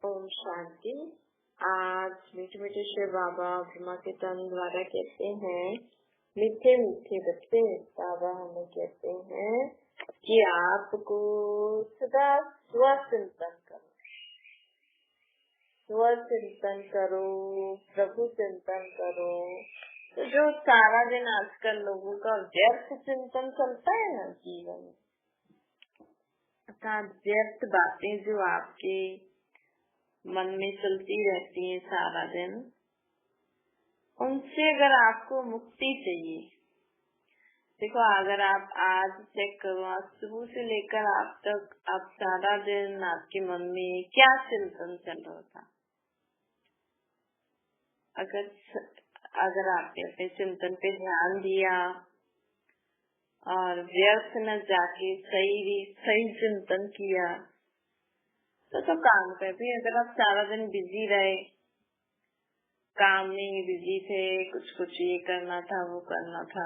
ओम शांति। आज मीठे मीठे शिव बाबा ब्रह्मा के तन द्वारा कहते हैं, मीठे मीठे बच्चे बाबा हमें कहते हैं कि आपको सदा स्वचिंतन करो, स्वचिंतन करो, प्रभु चिंतन करो। तो जो सारा दिन आजकल लोगों का व्यर्थ चिंतन चलता है ना जीवन में, अर्थात व्यर्थ बातें जो आपके मन में चलती रहती हैं सारा दिन, उनसे अगर आपको मुक्ति चाहिए, देखो अगर आप आज चेक करो, आज सुबह से लेकर आप तक आप सारा दिन आपके मन में क्या चिंतन चल रहा था। अगर आपने अपने चिंतन पे ध्यान दिया और व्यर्थ न जाके सही चिंतन किया तो काम पे भी। अगर आप सारा दिन बिजी रहे, काम में ही बिजी थे, कुछ ये करना था वो करना था,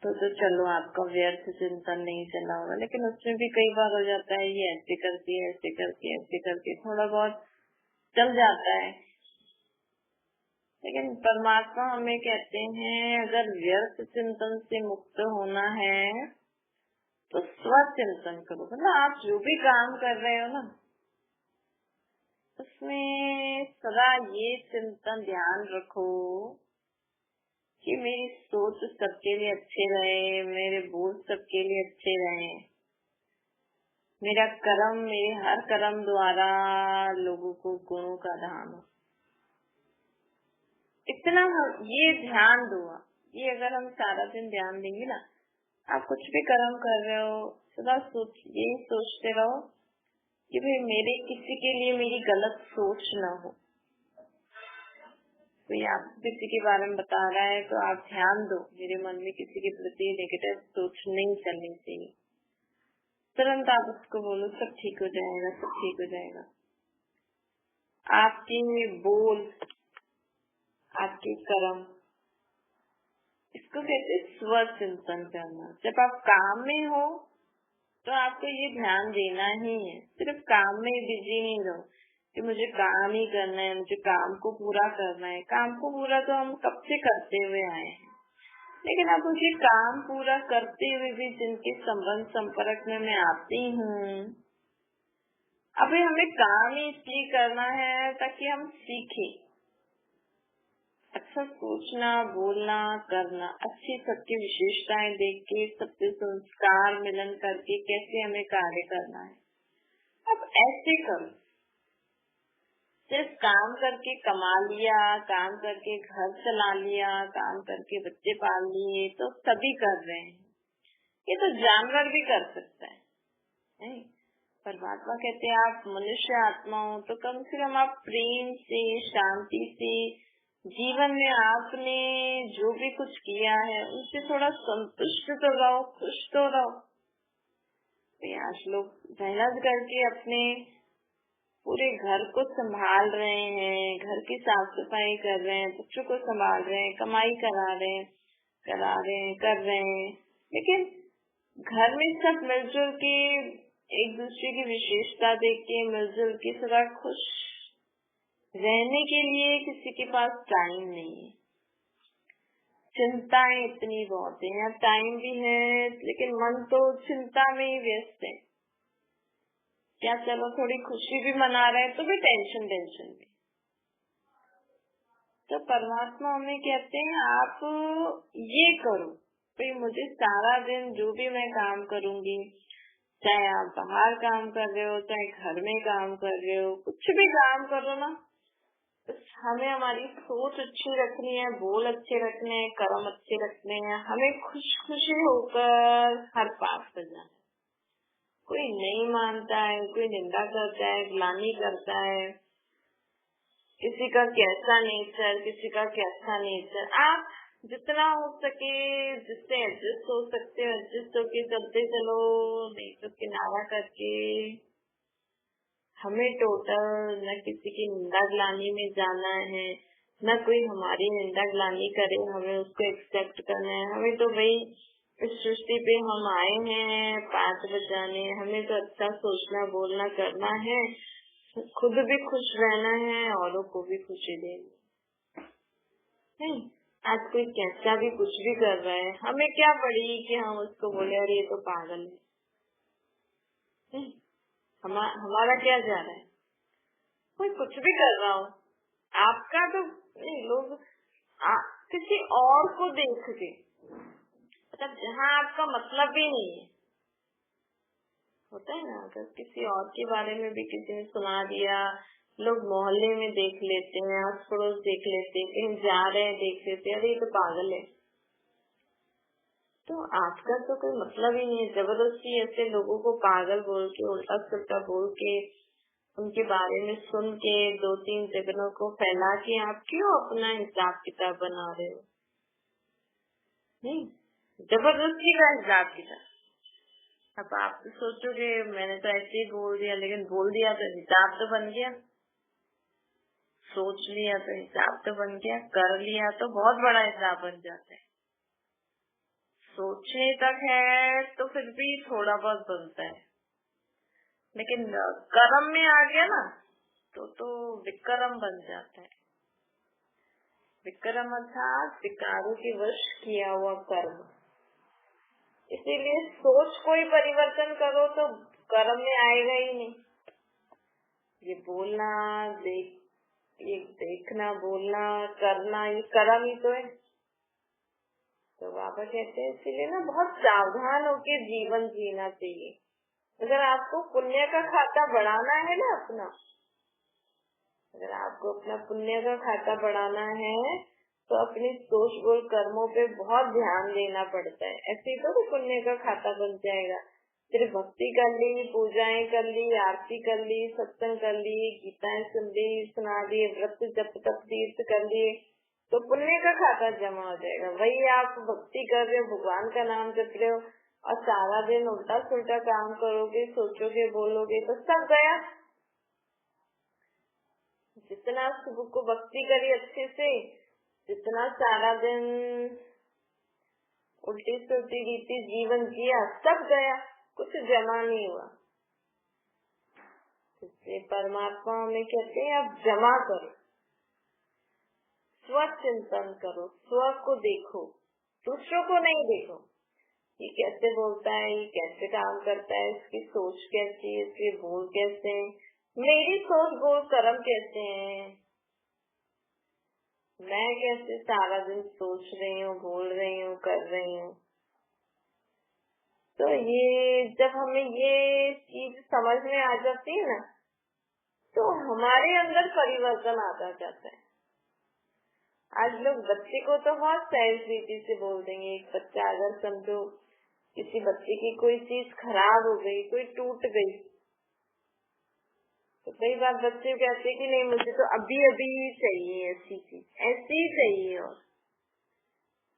तो चलो आपका व्यर्थ चिंतन नहीं चला होगा। लेकिन उसमें भी कई बार हो जाता है, ये ऐसे करके थोड़ा बहुत चल जाता है। लेकिन परमात्मा हमें कहते हैं, अगर व्यर्थ चिंतन से मुक्त होना है तो स्वचिंतन करो। मतलब आप जो भी काम कर रहे हो ना, उसमें सदा ये चिंतन ध्यान रखो कि मेरी सोच सबके लिए अच्छे रहे, मेरे बोल सबके लिए अच्छे रहे, मेरा कर्म, मेरे हर कर्म द्वारा लोगों को गुणों का धाम हो। इतना ये ध्यान दो। ये अगर हम सारा दिन ध्यान देंगे ना, आप कुछ भी कर्म कर रहे हो, सदा यही सोचते रहो कि भाई मेरे किसी के लिए मेरी गलत सोच न हो। कोई आपको किसी के बारे में बता रहा है तो आप ध्यान दो, मेरे मन में किसी के प्रति नेगेटिव सोच नहीं चलनी चाहिए। तुरंत आप उसको बोलो, सब ठीक हो जाएगा, सब ठीक हो जाएगा। आपके बोल, आपके कर्म, इसको कहते हैं स्वचिंतन करना। जब आप काम में हो तो आपको ये ध्यान देना ही है, सिर्फ काम में बिजी नहीं रहो कि मुझे काम ही करना है, मुझे काम को पूरा करना है। काम को पूरा तो हम कब से करते हुए आए हैं, लेकिन अब मुझे काम पूरा करते हुए भी जिनके संबंध संपर्क में मैं आती हूँ, अभी हमें काम ही इसलिए करना है ताकि हम सीखें अच्छा सोचना, बोलना, करना, अच्छी सबकी विशेषताएं देख के, सबसे संस्कार मिलन करके कैसे हमें कार्य करना है। अब ऐसे करो, सिर्फ काम करके कमा लिया, काम करके घर चला लिया, काम करके बच्चे पाल लिए तो सभी कर रहे हैं। ये तो जानवर भी कर सकता है, नहीं? परमात्मा कहते हैं आप मनुष्य आत्मा हो तो कम से कम आप प्रेम से, शांति से जीवन में आपने जो भी कुछ किया है उनसे थोड़ा संतुष्ट तो रहो, खुश तो रहो। आज लोग मेहनत करके अपने पूरे घर को संभाल रहे हैं, घर की साफ सफाई कर रहे हैं, बच्चों को संभाल रहे हैं, कमाई कर रहे हैं, लेकिन घर में सब मिलजुल के एक दूसरे की विशेषता देख के मिलजुल के सदा खुश रहने के लिए किसी के पास टाइम नहीं है। चिंताएं इतनी बहुत है, टाइम भी है लेकिन मन तो चिंता में ही व्यस्त है। क्या चलो थोड़ी खुशी भी मना रहे हैं तो भी टेंशन में। तो परमात्मा हमें कहते हैं आप ये करो, भाई मुझे सारा दिन जो भी मैं काम करूंगी, चाहे आप बाहर काम कर रहे हो, चाहे घर में काम कर रहे हो, कुछ भी काम करो ना, हमें हमारी सोच अच्छी रखनी है, बोल अच्छे रखने हैं, कर्म अच्छे रखने हैं, हमें खुशी होकर हर पास करना है। कोई नहीं मानता है, कोई निंदा करता है, ग्लानि करता है, किसी का कैसा नेचर, किसी का कैसा नेचर। आप जितना हो सके, जिससे एडजस्ट हो सकते हो एडजस्ट होके चलते चलो, नहीं तो किनारा करके। हमें टोटल न किसी की निंदा ग्लानि में जाना है, न कोई हमारी निंदा ग्लानि करे, हमें उसको एक्सेप्ट करना है। हमें तो भाई इस सृष्टि पे हम आए हैं 5 बजाने, हमें तो अच्छा सोचना बोलना करना है, खुद भी खुश रहना है, औरों को भी खुशी देनी है। आज कोई कैसा भी कुछ भी कर रहा है, हमें क्या पड़ी कि हम उसको बोले अरे ये तो पागल है। हमारा क्या जा रहा है? कोई कुछ भी कर रहा हो, आपका तो नहीं, लोग किसी और को देख के, मतलब जहाँ आपका मतलब भी नहीं है, होता है ना, अगर किसी और के बारे में भी किसी ने सुना दिया, लोग मोहल्ले में देख लेते हैं, आस पड़ोस देख लेते हैं, कहीं जा रहे हैं देख लेते हैं, अरे ये तो पागल है। तो आपका तो कोई मतलब ही नहीं है। जबरदस्ती ऐसे लोगों को पागल बोल के, उल्टा सुल्टा बोल के, उनके बारे में सुन के, 2-3 जगहों को फैला के आप क्यों अपना हिसाब किताब बना रहे हो? नहीं, जबरदस्ती का हिसाब किताब। अब आप तो सोचोगे मैंने तो ऐसे ही बोल दिया, लेकिन बोल दिया तो हिसाब तो बन गया, सोच लिया तो हिसाब तो बन गया, कर लिया तो बहुत बड़ा हिसाब बन जाता है। सोचने तक है तो फिर भी थोड़ा बहुत बनता है, लेकिन कर्म में आ गया ना तो विक्रम बन जाता है। विक्रम अर्थात विकारों के वश किया हुआ कर्म। इसीलिए सोच कोई परिवर्तन करो तो कर्म में आएगा ही नहीं। ये बोलना, ये देखना, बोलना, करना, ये कर्म ही तो है। तो बाबा कहते हैं इसीलिए ना बहुत सावधान होकर जीवन जीना चाहिए। अगर आपको पुण्य का खाता बढ़ाना है ना अपना, अगर आपको अपना पुण्य का खाता बढ़ाना है तो अपनी सोच बोल कर्मों पे बहुत ध्यान देना पड़ता है। ऐसे तो पुण्य का खाता बन जाएगा। सिर्फ भक्ति कर ली, पूजाएं कर ली, आरती कर ली, सत्संग कर ली, गीताएं सुन ली, सुना दी, व्रत जप तप तीर्थ कर लिए, तो पुण्य का खाता जमा हो जाएगा। वही आप भक्ति कर रहे हो, भगवान का नाम जप रहे हो और सारा दिन उल्टा सुल्टा काम करोगे, सोचोगे, बोलोगे तो सब गया। जितना सुबह को भक्ति करी अच्छे से, जितना सारा दिन उल्टी सुल्टी रीति जीवन जिया, सब गया, कुछ जमा नहीं हुआ। इसलिए परमात्मा हमें कहते हैं आप जमा करो, स्व चिंतन करो, स्व को देखो, दूसरों को नहीं देखो। ये कैसे बोलता है, ये कैसे काम करता है, इसकी सोच कैसी है, इसके बोल कैसे हैं, मेरी सोच बोल कर्म कैसे हैं, मैं कैसे सारा दिन सोच रही हूँ, बोल रही हूँ, कर रही हूँ। तो ये जब हमें ये चीज समझ में आ जाती है ना, तो हमारे अंदर परिवर्तन आता जाता है। आज लोग बच्चे को तो बहुत सहज रीति से बोल देंगे। एक बच्चा अगर समझो किसी बच्चे की कोई चीज खराब हो गई, कोई टूट गई, तो कई बार बच्चे कहते कि नहीं मुझे तो अभी अभी चाहिए, ऐसी चीज ऐसी ही चाहिए और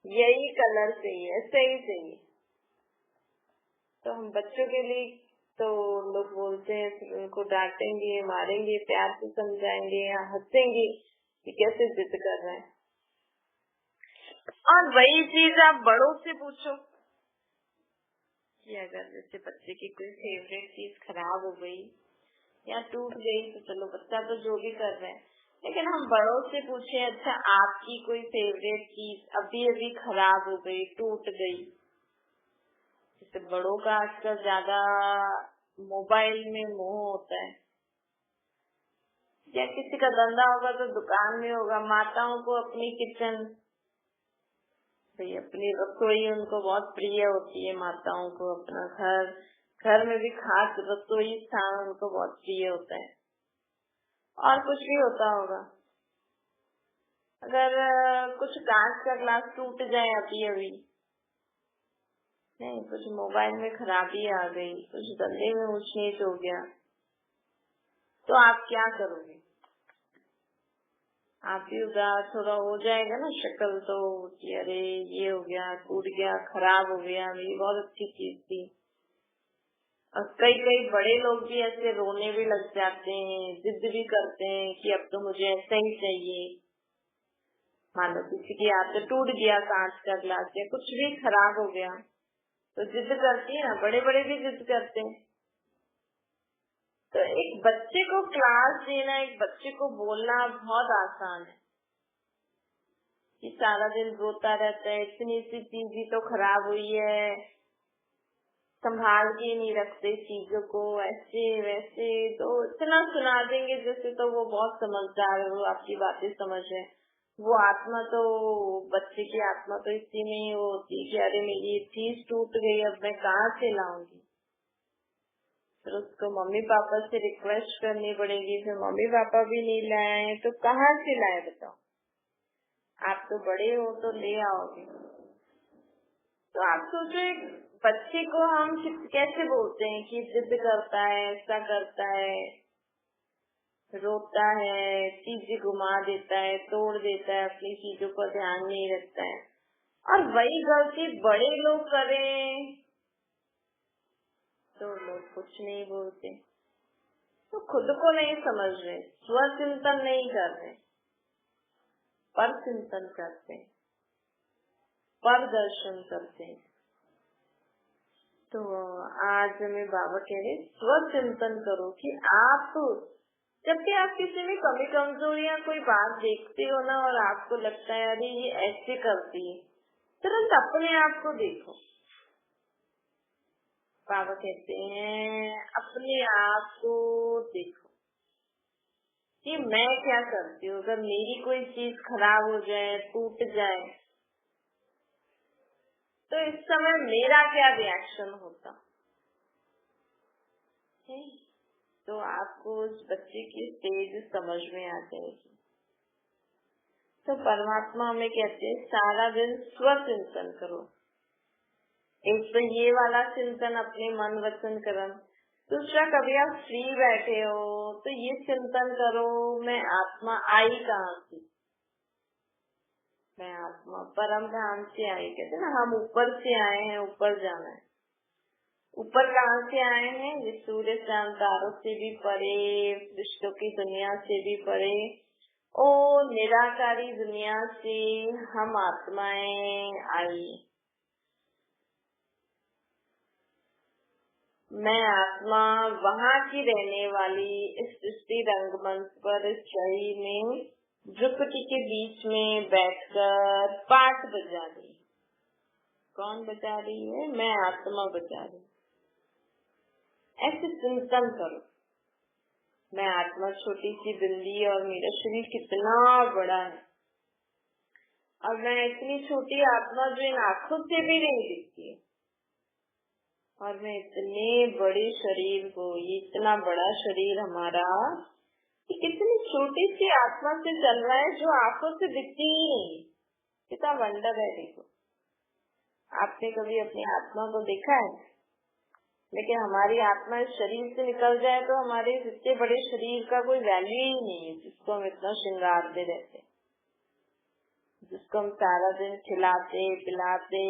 यही कलर चाहिए, ऐसे ही चाहिए। तो हम बच्चों के लिए तो लोग बोलते हैं, फिर उनको डांटेंगे, मारेंगे, प्यार से समझाएंगे या हंसेंगे कि कैसे जिद कर रहे हैं। और वही चीज आप बड़ों से पूछो कि अगर जैसे बच्चे की कोई फेवरेट चीज खराब हो गई या टूट गई, तो चलो बच्चा तो जो भी कर रहे हैं, लेकिन हम बड़ों से पूछे अच्छा आपकी कोई फेवरेट चीज अभी अभी खराब हो गई, टूट गई, जैसे बड़ों का आजकल ज्यादा मोबाइल में मोह होता है, या किसी का धंधा होगा तो दुकान में होगा, माताओं को अपनी किचन, भाई अपनी रसोई उनको बहुत प्रिय होती है, माताओं को अपना घर में भी खास रसोई स्थान उनको बहुत प्रिय होता है। और कुछ भी होता होगा, अगर कुछ कांच का ग्लास टूट जाए अभी अभी, नहीं कुछ मोबाइल में खराबी आ गई, कुछ धंधे में ऊंच नीच हो गया, तो आप क्या करोगे? आप भी उदास थोड़ा हो जाएगा ना शक्ल तो, कि अरे ये हो गया, टूट गया, खराब हो गया, मेरी बहुत अच्छी चीज थी। और कई बड़े लोग भी ऐसे रोने भी लग जाते हैं, जिद भी करते हैं कि अब तो मुझे ऐसा ही चाहिए। मान लो किसी की हाथ से टूट गया कांच का ग्लास या कुछ भी खराब हो गया, तो जिद करती है ना, बड़े बड़े भी जिद करते हैं। तो एक बच्चे को क्लास देना, एक बच्चे को बोलना बहुत आसान है कि सारा दिन रोता रहता है, इतनी सी चीज ही तो खराब हुई है, संभाल के नहीं रखते चीजों को, ऐसे वैसे, तो इतना सुना देंगे जैसे तो वो बहुत समझदार है, वो आपकी बातें समझ है। वो आत्मा तो, बच्चे की आत्मा तो इसी में ही होती कि अरे मेरी चीज टूट गई, अब मैं कहाँ से लाऊंगी। फिर उसको मम्मी पापा से रिक्वेस्ट करनी पड़ेगी, फिर मम्मी पापा भी नहीं लाए तो कहाँ से लाए बताओ। आप तो बड़े हो तो ले आओगे। तो आप सोचो एक बच्चे को हम कैसे बोलते हैं कि जिद करता है, ऐसा करता है, रोता है, चीजें घुमा देता है, तोड़ देता है, अपनी चीजों पर ध्यान नहीं रखता है, और वही गलती बड़े लोग करें तो लोग कुछ नहीं बोलते। तो खुद को नहीं समझ रहे, स्वचिंतन नहीं कर रहे, पर चिंतन करते, पर दर्शन करते। तो आज हमें बाबा कह रहे स्वचिंतन करो कि आप जब भी आप किसी में कमी कमजोरियां कोई बात देखते हो ना, और आपको लगता है अरे ये ऐसे करती है, तुरंत अपने आप को देखो। बाबा कहते हैं अपने आप को देखो कि मैं क्या करती हूँ। अगर मेरी कोई चीज खराब हो जाए, टूट जाए, तो इस समय मेरा क्या रिएक्शन होता है। तो आपको उस बच्चे की स्टेज समझ में आ जाएगी। तो परमात्मा हमें कहते हैं सारा दिन स्वचिंतन करो। एक तो ये वाला चिंतन अपने मन वचन कर्म, दूसरा कभी आप फ्री बैठे हो तो ये चिंतन करो मैं आत्मा आई कहाँ से, मैं आत्मा परम धाम से आई। कहते ना हम ऊपर से आए हैं, ऊपर जाना है। ऊपर कहाँ से आए हैं? ये सूर्य चांद तारों से भी परे, दृष्टों की दुनिया से भी परे, ओ निराकारी दुनिया से हम आत्माएं आई। मैं आत्मा वहाँ की रहने वाली इस सृष्टि रंगमंच पर इस शरीर में जुपटी के बीच में बैठकर पाठ बजा रही। कौन बजा रही है? मैं आत्मा बजा रही। ऐसे चिंतन करो, मैं आत्मा छोटी सी बिल्ली और मेरा शरीर कितना बड़ा है, और मैं इतनी छोटी आत्मा जो इन आँखों से भी नहीं दिखती है, और मैं इतने बड़े शरीर को, ये इतना बड़ा शरीर हमारा, ये कितनी छोटी सी आत्मा से चल रहा है जो आँखों से दिखती ही नहीं। कितना वंडर है। देखो, आपने कभी अपनी आत्मा को देखा है? लेकिन हमारी आत्मा इस शरीर से निकल जाए तो हमारे इतने बड़े शरीर का कोई वैल्यू ही नहीं है, जिसको हम इतना श्रृंगारते रहते, जिसको हम सारा दिन खिलाते पिलाते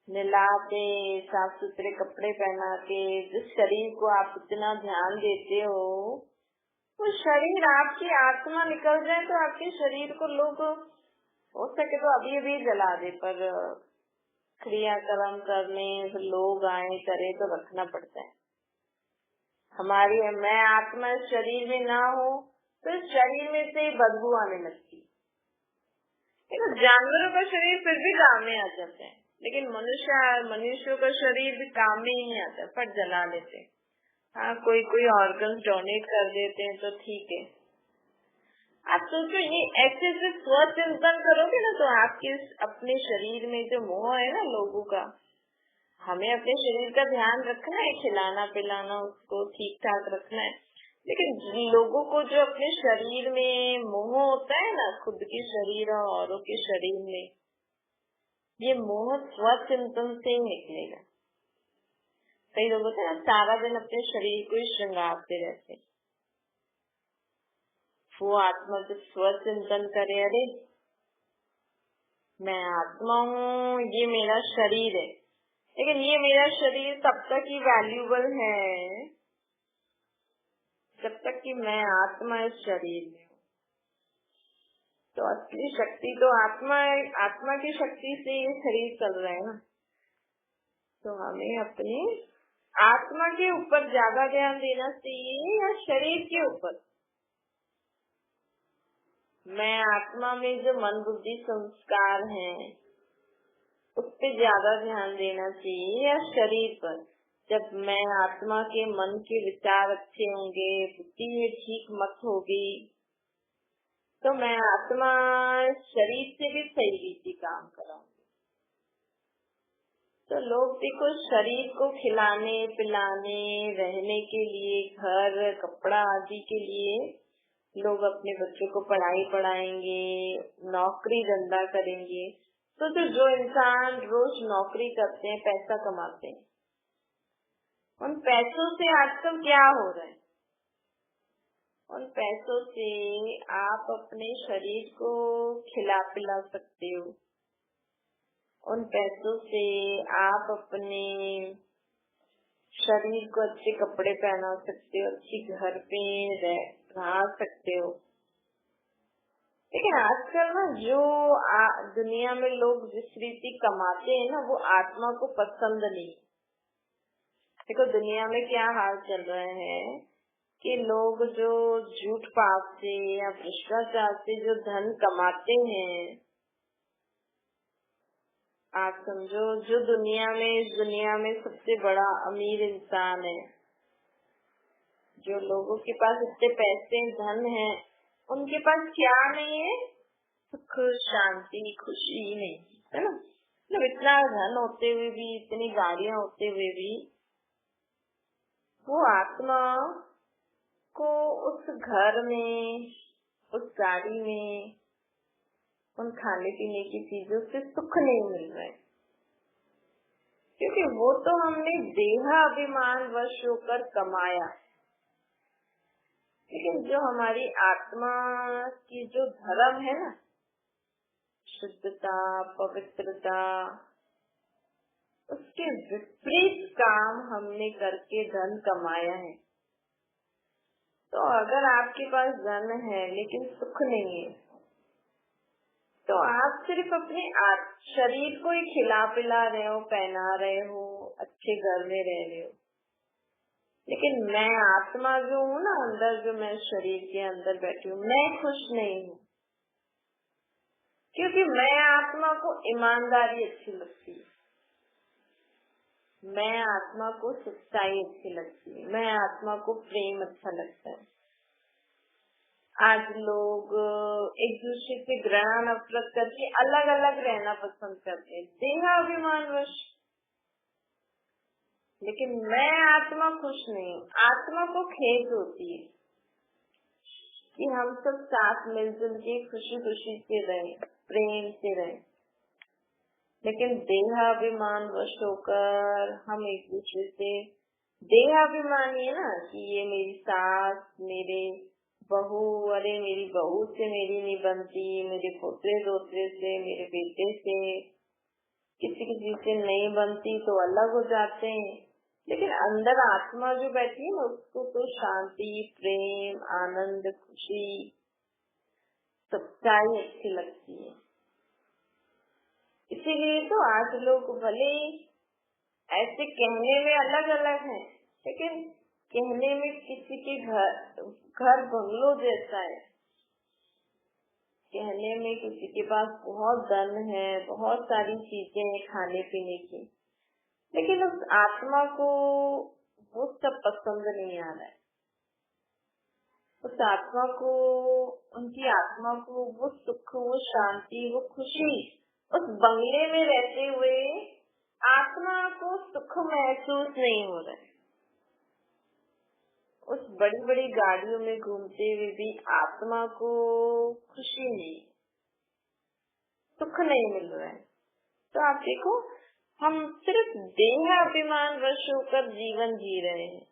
नहलाते, साफ सुथरे कपड़े पहना के, जिस शरीर को आप इतना ध्यान देते हो, वो शरीर आपकी आत्मा निकल जाए तो आपके शरीर को लोग हो सके तो अभी अभी जला दे, पर क्रियाक्रम करने फिर लोग आए करे तो रखना पड़ता है। हमारी मैं आत्मा शरीर में ना हो तो शरीर में से बदबू आने लगती। तो जानवरों का शरीर फिर भी काम में आ जाता है, लेकिन मनुष्यों का शरीर भी काम में ही नहीं आता, फट जला लेते। हाँ, कोई कोई ऑर्गन्स डोनेट कर देते हैं तो ठीक है। आप सोचो ये ऐसे से स्वचिंतन करोगे ना, तो आपके अपने शरीर में जो मोह है ना लोगों का, हमें अपने शरीर का ध्यान रखना है, खिलाना पिलाना उसको ठीक ठाक रखना है, लेकिन लोगों को जो अपने शरीर में मोह होता है ना, खुद के शरीर और औरों के शरीर में, ये मोह स्वचिंतन से ही निकलेगा। कई लोग होते हैं सारा दिन अपने शरीर को ही श्रृंगारते रहते, वो आत्मा जो स्वचिंतन करे, अरे मैं आत्मा हूँ, ये मेरा शरीर है, लेकिन ये मेरा शरीर तब तक ही वैल्यूबल है जब तक कि मैं आत्मा इस शरीर में हूँ। तो असली शक्ति तो आत्मा की शक्ति से ये शरीर चल रहा है ना। तो हमें अपने आत्मा के ऊपर ज्यादा ध्यान देना चाहिए या शरीर के ऊपर? मैं आत्मा में जो मन बुद्धि संस्कार हैं उस पे ज्यादा ध्यान देना चाहिए या शरीर पर? जब मैं आत्मा के मन के विचार अच्छे होंगे, बुद्धि में ठीक मत होगी, तो मैं आत्मा शरीर से भी सही रीति काम कराऊंगी। तो लोग देखो शरीर को खिलाने पिलाने, रहने के लिए, घर कपड़ा आदि के लिए लोग अपने बच्चों को पढ़ाई पढ़ाएंगे, नौकरी धंधा करेंगे। तो जो इंसान रोज नौकरी करते हैं, पैसा कमाते हैं, उन पैसों से आजकल क्या हो रहा है? उन पैसों से आप अपने शरीर को खिला पिला सकते हो, उन पैसों से आप अपने शरीर को अच्छे कपड़े पहना सकते हो, अच्छी घर पे रह सकते हो। लेकिन आजकल ना जो दुनिया में लोग जिस रीति कमाते हैं ना, वो आत्मा को पसंद नहीं। देखो दुनिया में क्या हाल चल रहा है कि लोग जो झूठ पाप से या भ्रष्टाचार से जो धन कमाते हैं, आप समझो जो इस दुनिया में सबसे बड़ा अमीर इंसान है, जो लोगों के पास इतने पैसे धन है, उनके पास क्या नहीं है? सुख शांति खुशी नहीं है ना। मतलब इतना धन होते हुए भी, इतनी गाड़ियां होते हुए भी, वो आत्मा को उस घर में, उस गाड़ी में, उन खाने पीने की चीजों से सुख नहीं मिल रहा है, क्योंकि वो तो हमने देहाभिमान वश होकर कमाया। लेकिन जो हमारी आत्मा की जो धर्म है ना, शुद्धता पवित्रता, उसके विपरीत काम हमने करके धन कमाया है। तो अगर आपके पास धन है लेकिन सुख नहीं है, तो आप सिर्फ अपने शरीर को ही खिला पिला रहे हो, पहना रहे हो, अच्छे घर में रह रहे हो। लेकिन मैं आत्मा जो हूँ ना, अंदर जो मैं शरीर के अंदर बैठी हूँ, मैं खुश नहीं हूँ, क्योंकि मैं आत्मा को ईमानदारी अच्छी लगती है, मैं आत्मा को सच्चाई अच्छी लगती है, मैं आत्मा को प्रेम अच्छा लगता है। आज लोग एक दूसरे से घृणा नफरत करके अलग अलग रहना पसंद करते हैं, देहाभिमानवश। लेकिन मैं आत्मा खुश नहीं हूँ। आत्मा को खेद होती है कि हम सब साथ मिलजुल के खुशी खुशी से रहें, प्रेम से रहें। लेकिन देहाभिमान वश होकर हम एक दूसरे से, देहाभिमानी है ना कि ये मेरी सास, मेरे बहू, अरे मेरी बहू से मेरी नहीं बनती, मेरे पोते दोते से, मेरे बेटे से, किसी से नहीं बनती तो अलग हो जाते हैं। लेकिन अंदर आत्मा जो बैठी है ना, उसको तो शांति, प्रेम, आनंद, खुशी, सच्चाई अच्छी लगती है। इसीलिए तो आज लोग भले ऐसे कहने में अलग अलग हैं, लेकिन कहने में किसी के घर बंगलो जैसा है, कहने में किसी के पास बहुत धन है, बहुत सारी चीजें हैं खाने पीने की, लेकिन उस आत्मा को वो सब पसंद नहीं आ रहा है। उस आत्मा को, उनकी आत्मा को वो सुख, वो शांति, वो खुशी, उस बंगले में रहते हुए आत्मा को सुख महसूस नहीं हो रहा है। उस बड़ी बड़ी गाड़ियों में घूमते हुए भी आत्मा को खुशी नहीं, सुख नहीं मिल रहा है। तो आप देखो, हम सिर्फ देहाभिमान वश होकर जीवन जी रहे हैं,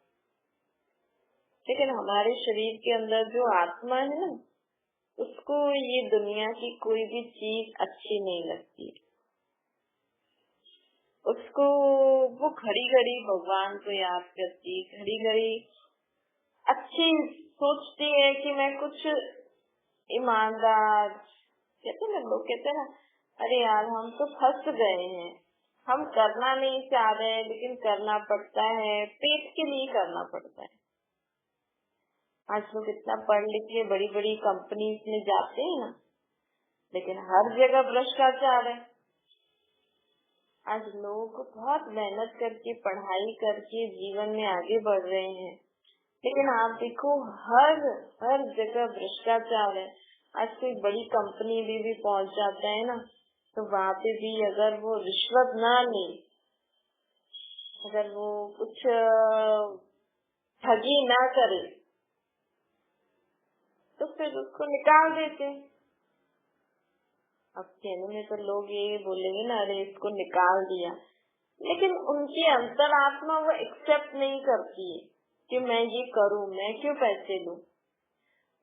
लेकिन हमारे शरीर के अंदर जो आत्मा है ना, उसको ये दुनिया की कोई भी चीज अच्छी नहीं लगती। उसको वो घड़ी घड़ी भगवान को याद करती, घड़ी घड़ी अच्छी सोचती है कि मैं कुछ ईमानदार, कहते ना लोग कहते ना, अरे यार हम तो फंस गए हैं, हम करना नहीं चाह रहे लेकिन करना पड़ता है, पेट के लिए करना पड़ता है। आज लोग इतना पढ़ लिख के बड़ी बड़ी कंपनीज में जाते हैं ना, लेकिन हर जगह भ्रष्टाचार है। आज लोग बहुत मेहनत करके पढ़ाई करके जीवन में आगे बढ़ रहे हैं, लेकिन आप देखो हर जगह भ्रष्टाचार है। आज कोई बड़ी कंपनी भी पहुंच जाता है ना, तो वहाँ पे भी अगर वो रिश्वत ना ले, अगर वो कुछ ठगी ना करे, तो फिर उसको निकाल देते हैं। अब कहने में तो लोग ये बोलेंगे ना, अरे इसको निकाल दिया, लेकिन उनकी अंतरात्मा वो एक्सेप्ट नहीं करती है कि मैं ये करूं, मैं क्यों पैसे लूं।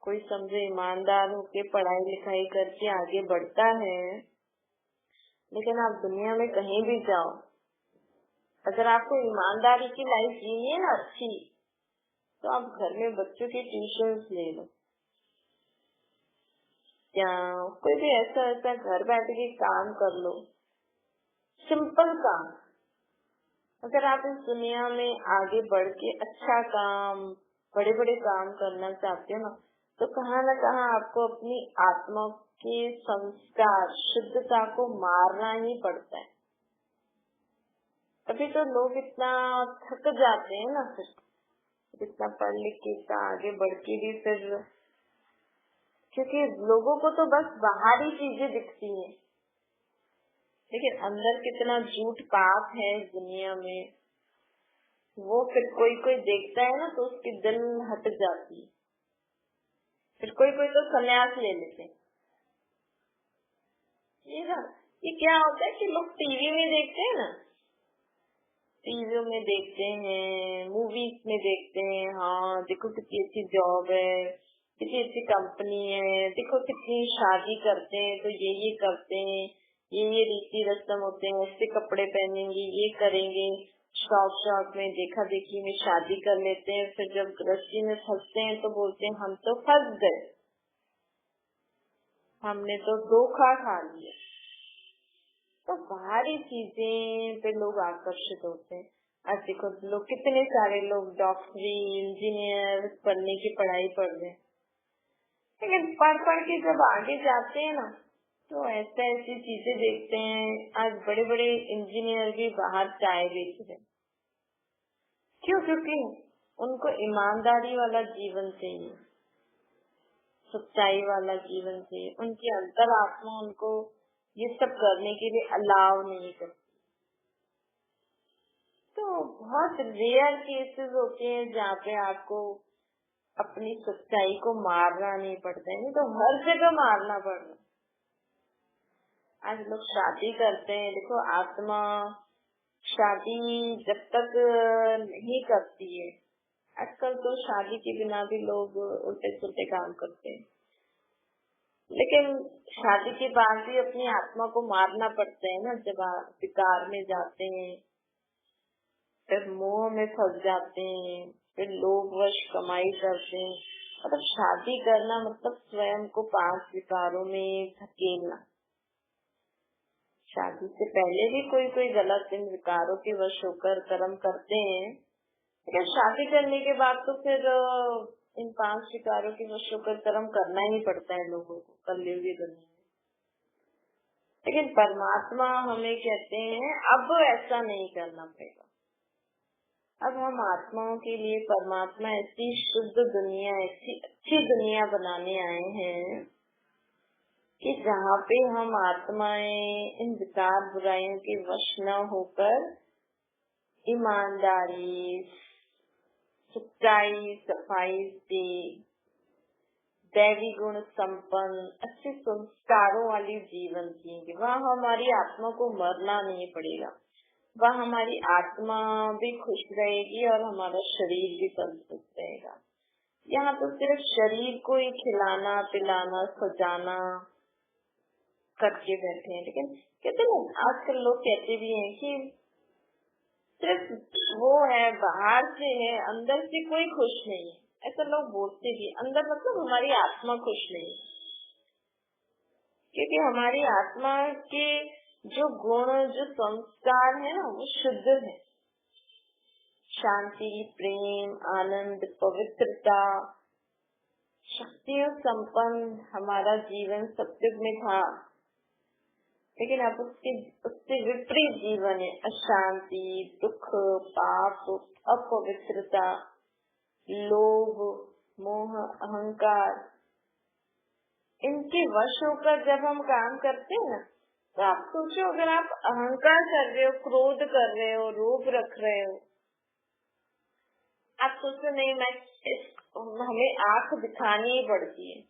कोई समझो ईमानदार होके पढ़ाई लिखाई करके आगे बढ़ता है, लेकिन आप दुनिया में कहीं भी जाओ, अगर आपको ईमानदारी की लाइफ जीनी है ना अच्छी, तो आप घर में बच्चों की ट्यूशंस ले लो, या कोई भी ऐसा घर बैठ के काम कर लो, सिंपल काम। अगर आप इस दुनिया में आगे बढ़ के अच्छा काम, बड़े बड़े काम करना चाहते हो ना, तो कहाँ न कहाँ आपको अपनी आत्मा के संस्कार, शुद्धता को मारना ही पड़ता है। तभी तो लोग इतना थक जाते हैं ना, फिर इतना पढ़ लिख के इतना आगे बढ़ के भी फिर, क्योंकि लोगों को तो बस बाहरी चीजें दिखती हैं, लेकिन अंदर कितना झूठ पाप है इस दुनिया में, वो फिर कोई देखता है ना तो उसकी दिल हट जाती है। फिर कोई तो संन्यास ले लेते हैं। ये क्या होता है कि लोग टीवी में देखते हैं ना, टीवी में देखते हैं, मूवीज में देखते हैं, हाँ देखो कितनी अच्छी जॉब है, कितनी अच्छी कंपनी है, देखो कितनी शादी करते हैं तो ये करते हैं, ये रीति रस्म होते हैं, ऐसे कपड़े पहनेंगे, ये करेंगे, शौक में देखा देखी में शादी कर लेते हैं। फिर जब गृहस्थी में फंसते हैं तो बोलते हैं हम तो फंस गए, हमने तो धोखा खा लिया। तो बाहरी चीजें पे लोग आकर्षित होते हैं। आज देखो लोग, कितने सारे लोग डॉक्टरी, इंजीनियर बनने की पढ़ाई पढ़ रहे हैं, लेकिन पढ़ के जब आगे जाते हैं ना, तो ऐसी चीजें देखते हैं। आज बड़े बड़े इंजीनियर भी बाहर चाय बेच रहे हैं। क्यों? क्योंकि उनको ईमानदारी वाला जीवन चाहिए, सच्चाई वाला जीवन चाहिए। उनकी अंतरात्मा उनको ये सब करने के लिए अलाउ नहीं करती। तो बहुत रेयर केसेस होते हैं जहाँ पे आपको अपनी सच्चाई को मारना नहीं पड़ता है, नहीं तो हर जगह मारना पड़ रहा है। आज लोग शादी करते हैं, देखो आत्मा शादी जब तक नहीं करती है, आजकल तो शादी के बिना भी लोग उल्टे सुलटे काम करते हैं, लेकिन शादी के बाद भी अपनी आत्मा को मारना पड़ता है ना। जब आप विकार में जाते हैं, फिर मोह में फंस जाते हैं, फिर लोभवश कमाई करते हैं। मतलब शादी करना मतलब स्वयं को 5 विकारों में धकेलना। शादी से पहले भी कोई गलत इन विकारों के वश होकर कर्म करते हैं, लेकिन शादी करने के बाद तो फिर इन 5 विकारों के वश होकर कर्म करना ही पड़ता है लोगों को कलयुगी दुनिया में। लेकिन परमात्मा हमें कहते हैं अब ऐसा नहीं करना पड़ेगा। अब हम आत्माओं के लिए परमात्मा ऐसी शुद्ध दुनिया, ऐसी अच्छी दुनिया बनाने आए हैं कि जहाँ पे हम आत्माएं इन विकार बुराइयों के वश न होकर ईमानदारी, सच्चाई, सफाई से, दैवी गुण संपन्न, अच्छे संस्कारों वाली जीवन जिएंगे। वहाँ हमारी आत्मा को मरना नहीं पड़ेगा, वह हमारी आत्मा भी खुश रहेगी और हमारा शरीर भी तंदुरुस्त रहेगा। यहाँ तो सिर्फ शरीर को ही खिलाना, पिलाना, सजाना करके बैठे हैं। लेकिन कहते हैं, आजकल लोग कहते भी हैं कि सिर्फ वो है, बाहर से है, अंदर से कोई खुश नहीं है। ऐसा लोग बोलते भी, अंदर मतलब हमारी आत्मा खुश नहीं, क्योंकि हमारी आत्मा के जो गुण, जो संस्कार है ना, वो शुद्ध है। शांति, प्रेम, आनंद, पवित्रता, शक्तियों संपन्न हमारा जीवन सत्युग में था। लेकिन अब उससे विपरीत जीवन है। अशांति, दुख, पाप, अपवित्रता, लोभ, मोह, अहंकार, इनके वश होकर जब हम काम करते हैं ना, तो आप सोचो, अगर आप अहंकार कर रहे हो, क्रोध कर रहे हो, लोभ रख रहे हो, आप सोचो नहीं हमें आंख दिखानी ही पड़ती है।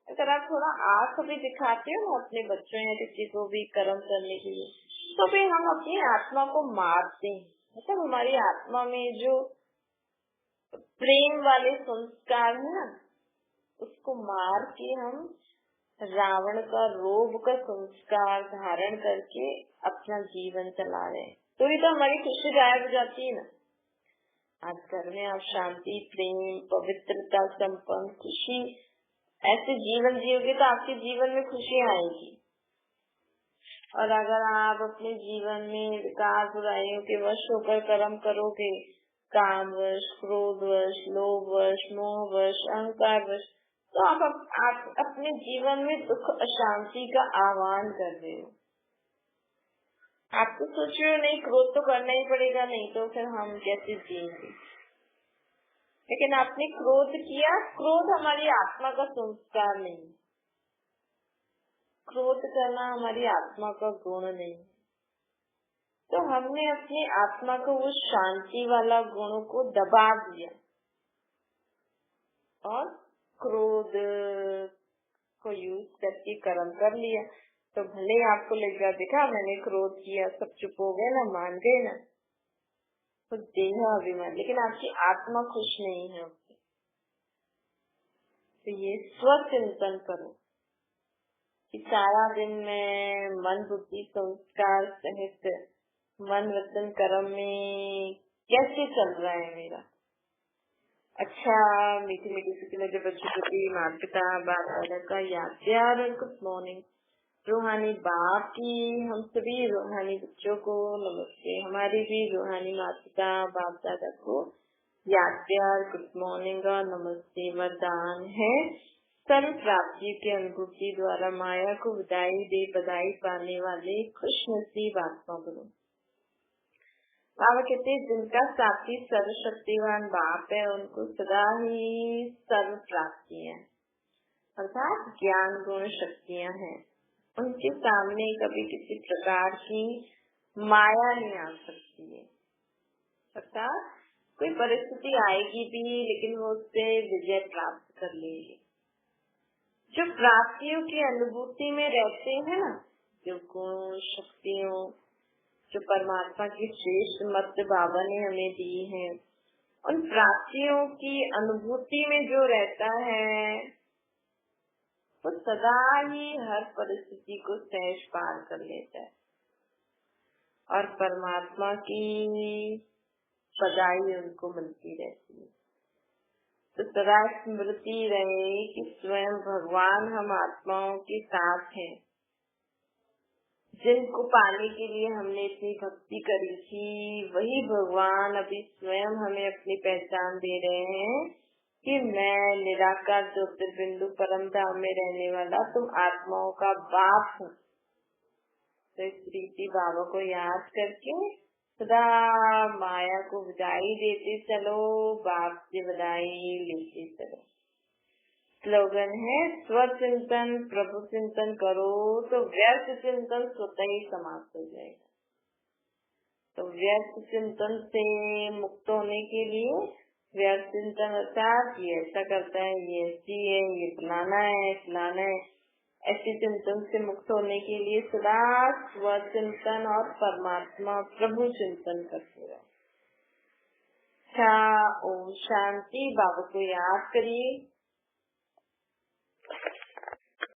अगर आप थोड़ा आंख भी दिखाते हो ना अपने बच्चों या किसी को भी कर्म करने के लिए, तो फिर हम अपनी आत्मा को मारते हैं। मतलब हमारी आत्मा में जो प्रेम वाले संस्कार है ना, उसको मार के हम रावण का, रोब का संस्कार धारण करके अपना जीवन चला रहे हैं। तो ये तो हमारी खुशी गायब हो जाती है ना। आज घर में आप शांति, प्रेम, पवित्रता संपन्न खुशी ऐसे जीवन जियोगे तो आपके जीवन में खुशी आएगी। और अगर आप अपने जीवन में विकार बुराइयों के वश होकर कर्म करोगे, कामवश, क्रोधवश, लोभवश, मोहवश, अहंकारवश, तो आप अपने जीवन में दुख, अशांति का आह्वान कर रहे हो। आप तो सोच रहे हो नहीं, क्रोध तो करना ही पड़ेगा, नहीं तो फिर हम कैसे जिएंगे। लेकिन आपने क्रोध किया। क्रोध हमारी आत्मा का संस्कार नहीं, क्रोध करना हमारी आत्मा का गुण नहीं। तो हमने अपनी आत्मा को उस शांति वाला गुण को दबा दिया और क्रोध को यूज करके कर्म कर लिया। तो भले आपको लगेगा, देखा मैंने क्रोध किया, सब चुप हो गए ना, मान गए ना, तो देह अभिमान, लेकिन आपकी आत्मा खुश नहीं है उससे। तो ये स्वचिंतन करो कि सारा दिन में मन, बुद्धि, संस्कार सहित मन, वचन, कर्म में कैसे चल रहा है मेरा। अच्छा, मीठी मीठी सी मेरे बच्चों प्रति माता पिता, बाप दादा का याद प्यार और गुड मॉर्निंग। रूहानी बाप की हम सभी रूहानी बच्चों को नमस्ते। हमारी भी रूहानी माता पिता, बाप दादा को याद प्यार, गुड मॉर्निंग और नमस्ते। वरदान है सर्व प्राप्ति की अनुभूति द्वारा माया को बधाई पाने वाले खुश नसीब आत्मा बनो। बाबा कहते हैं, जिनका साथी सर्वशक्तिवान बाप है, उनको सदा ही सर्व प्राप्तियां अर्थात ज्ञान, गुण, शक्तियां हैं। उनके सामने कभी किसी प्रकार की माया नहीं आ सकती है। अर्थात कोई परिस्थिति आएगी भी, लेकिन वो उससे विजय प्राप्त कर लेंगे। जो प्राप्तियों की अनुभूति में रहते हैं ना, जो गुण, शक्तियों, जो परमात्मा की श्रेष्ठ मत बाबा ने हमें दी है, उन प्राप्तियों की अनुभूति में जो रहता है, वो सदा ही हर परिस्थिति को सहज पार कर लेता है और परमात्मा की बधाई उनको मिलती रहती है। तो सदा स्मृति रहे कि स्वयं भगवान हम आत्माओं के साथ हैं, जिनको पाने के लिए हमने इतनी भक्ति करी थी, वही भगवान अभी स्वयं हमें अपनी पहचान दे रहे हैं कि मैं निराकार ज्योतिर्बिंदु परम धाम में रहने वाला तुम आत्माओं का बाप हूँ। तो इस रीति बाबा को याद करके सदा माया को बधाई देते चलो, बाप से बधाई लेते चलो। स्लोगन है, स्वचिंतन प्रभु चिंतन करो तो व्यर्थ चिंतन स्वतः ही समाप्त हो जाएगा। तो व्यर्थ चिंतन से मुक्त होने के लिए, व्यर्थ चिंतन अर्थात ये ऐसा करता है, ये ऐसी है, ये फलाना है, फलाना है, ऐसे चिंतन से मुक्त होने के लिए सदा स्वचिंतन और परमात्मा प्रभु चिंतन करते रहो। अच्छा, ओम शांति। बाबा को याद करिए।